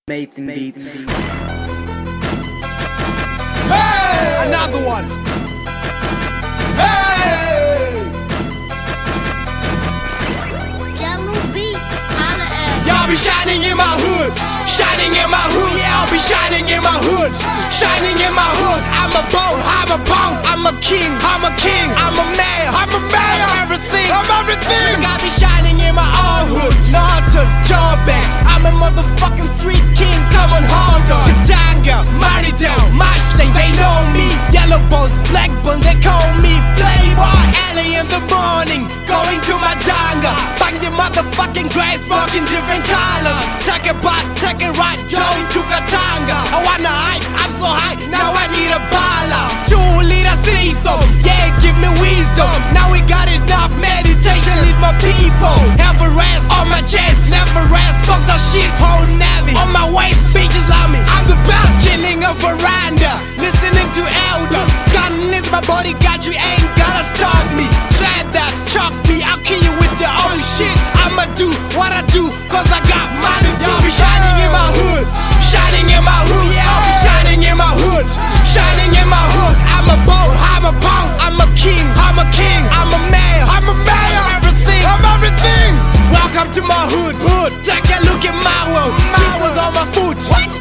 Nathan Beats. Hey! Another one. Hey! Jungle Beats, holla at Y'all be shining in my hood. Shining in my hood. Yeah, I'll be shining in my hood. Shining in my hood. I'm a boss. I'm a boss. I'm a king. I'm a king. I'm a mayor. I'm a mayor. I'm everything. I'm everything. I be shining in my own hood. Norton, Jordan. I'm a motherfucking street king. Come on, hold on. Katanga, Maridell, Marshling. They know me. Yellow bones, black bones. They call me Playboy. Early in the morning, going to my danga. Bang the motherfucking gray smoke in different colors. Take a butt, take a right, Joe to Katanga. I wanna hype, I'm so high, now I need a baller. 2 liters diesel, yeah, give me wisdom. Now we got enough meditation, lead my people. Have a rest on my chest, never rest. Fuck the shit, whole navy on my waist. Bitches love me, I'm the best. Chilling a veranda, listening to Elder. Gun is my bodyguard, you ain't gotta stop me. Try that, chalk me, I'll kill you with your own shit. I'ma do what I do, cause I got money to be shining in my hood. Shining in my hood, yeah, I'll be shining in my hood. Shining in my hood, I'm a boss, I'm a boss. I'm a king, I'm a king. I'm a mayor, I'm a mayor. I'm everything, I'm everything. Welcome to my hood, hood. Take a look at my world. Pieces on my foot.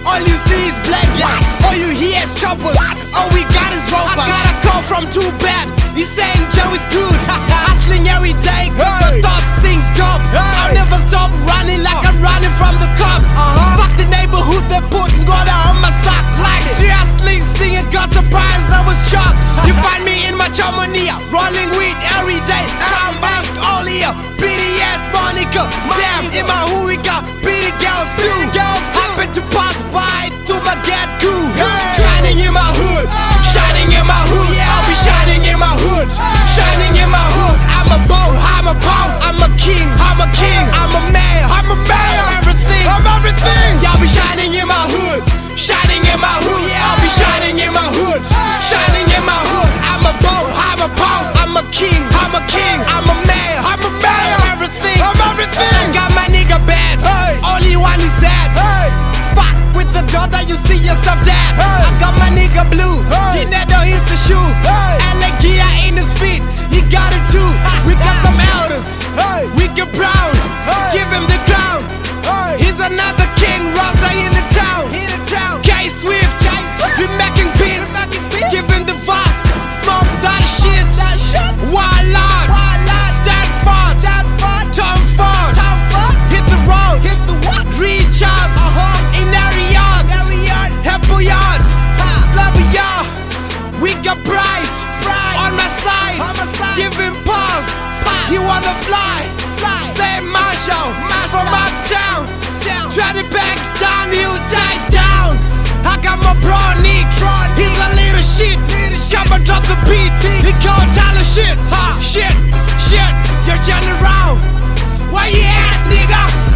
All you see is black lights. All you hear is choppers. All we got is robots. I got a call from Too Bad. He's saying Joe is good. Hustling every day, my thoughts sink up. I'll never stop running like I'm running from the cops. Fuck the neighborhood, they putting water on my socks. Like seriously, singing got surprised, I was shocked. You find me in my Chamonix, rolling weed every day. Crown mask all here, pretty ass Monica. Damn, in my hood we got pretty girls too. Happen to pass by through my get cool. Shining in my hood, shining in my hood. Yeah, I'll be shining in my hood, shining in my hood. I'm a boss, I'm a boss. I'm a king, I'm a king. I'm a mayor, I'm a mayor. I'm everything, I'm everything. Y'all be shining in my hood, shining in my hood. Yeah, I'll be shining in my hood, shining in my hood. I'm a boss, I'm a boss. I'm a king, I'm a king. I'm a mayor, I'm a mayor. I'm everything, I'm everything. I got my nigga bad, only one is sad. Fuck with the daughter, you see yourself dead. I got my nigga blue, Ginedo is the shoe. Allegia in his feet, he got it too. We got some elders, we get brown, give him the crown. He's another king, Rasta in the town. K-Swift, we making beats, give him the vast, smoke that shit. Wild Lord, stand fast, Tom Ford, hit the road, reach out, in areas, Apple yards, Love yard. We got pride, on my side, give him pause, he wanna fly, say Marshall, from uptown, try to back down, you touch down. I got my bro Nick, he's a little shit, come and drop the beat, he can't tell a shit, shit, you're turning around, where you at nigga?